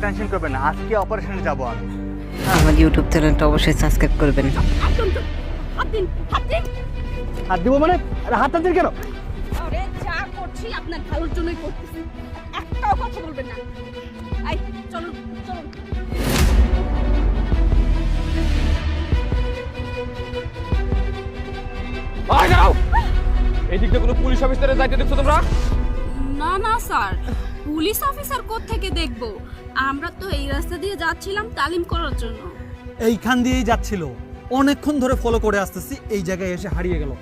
Tension করবেন না, আজকে অপারেশনে যাব আমি। আমার ইউটিউব চ্যানেলটা অবশ্যই সাবস্ক্রাইব করবেন। একদম চুপ। হাত দিন, হাত দিন। হাত দিব মানে? আরে হাত দিন কেন? আরে যা করছি আপনার ভালোর জন্যই করতেছি, একটাও কথা বলবেন না। আই চলুন চলুন। আয় দাঁড়াও, এই দিক দিয়ে কোনো পুলিশ অফিসারে যাইতে দেখছো তোমরা? না না স্যার, পুলিশ অফিসার কোত্থেকে দেখবো? আমরা তো এই রাস্তা দিয়ে যাচ্ছিলাম তালিম করার জন্য। এইখান দিয়েই যাচ্ছিল, অনেকক্ষণ ধরে ফলো করে আসতেছি, এই জায়গায় এসে হারিয়ে গেল।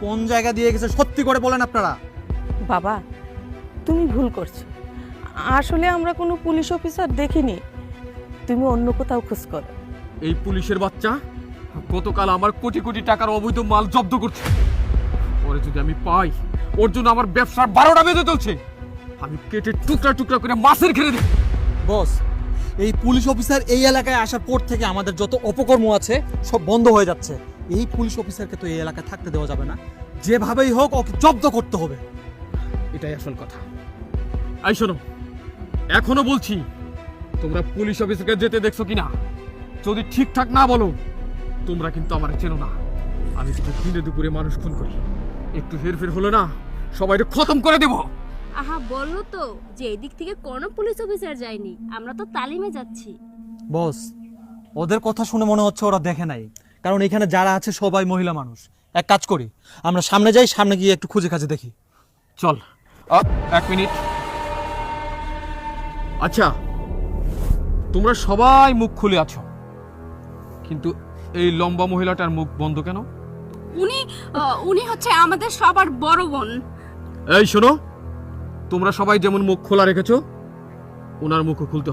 কোন জায়গা দিয়ে গেছে সত্যি করে বলেন আপনারা। বাবা, তুমি ভুল করছো। আসলে আমরা কোনো পুলিশ অফিসার দেখিনি, তুমি অন্য কোথাও খোঁজ করো। এই পুলিশের বাচ্চা গতকাল আমার কোটি কোটি টাকার অবৈধ মাল জব্দ করছে। ওরে যদি আমি পাই, ওর জন্য আমার ব্যবসার 12টা বেজে চলছে। আমি কেটে টুকরা টুকরা করে মাছের ঘিরে দেব। বস, এই পুলিশ অফিসার এই এলাকায় আসার পর থেকে আমাদের যত অপকর্ম আছে সব বন্ধ হয়ে যাচ্ছে। এই পুলিশ অফিসারকে তো এই এলাকায় থাকতে দেওয়া যাবে না, যেভাবেই হোক ওকে জব্দ করতে হবে। এটাই আসল কথা। আই শোনো, এখনো বলছি, তোমরা পুলিশ অফিসারকে যেতে দেখছো কিনা? যদি ঠিকঠাক না বলো, তোমরা কিন্তু আমার চেনো না। আমি কিন্তু দিনে দুপুরে মানুষ খুন করি, একটু হেরফের হলো না সবাই খতম করে দেব। আহা, বললো তো যে এই দিক থেকে কোনো পুলিশ অফিসার যায়নি, আমরা তো তালিমে যাচ্ছি। বস, ওদের কথা শুনে মনে হচ্ছে ওরা দেখে নাই, কারণ এখানে যারা আছে সবাই মহিলা মানুষ। এক কাজ করি, আমরা সামনে যাই, সামনে গিয়ে একটু খুঁজে খাজে দেখি। চল। এক মিনিট। আচ্ছা, তোমরা সবাই মুখ খুলে আছো, কিন্তু এই লম্বা মহিলাটার মুখ বন্ধ কেন? উনি হচ্ছে আমাদের সবার বড় বোন। এই শোনো, তোমরা সবাই যেমন মুখ খোলা রেখেছো, ওনার মুখও খুলতে হবে।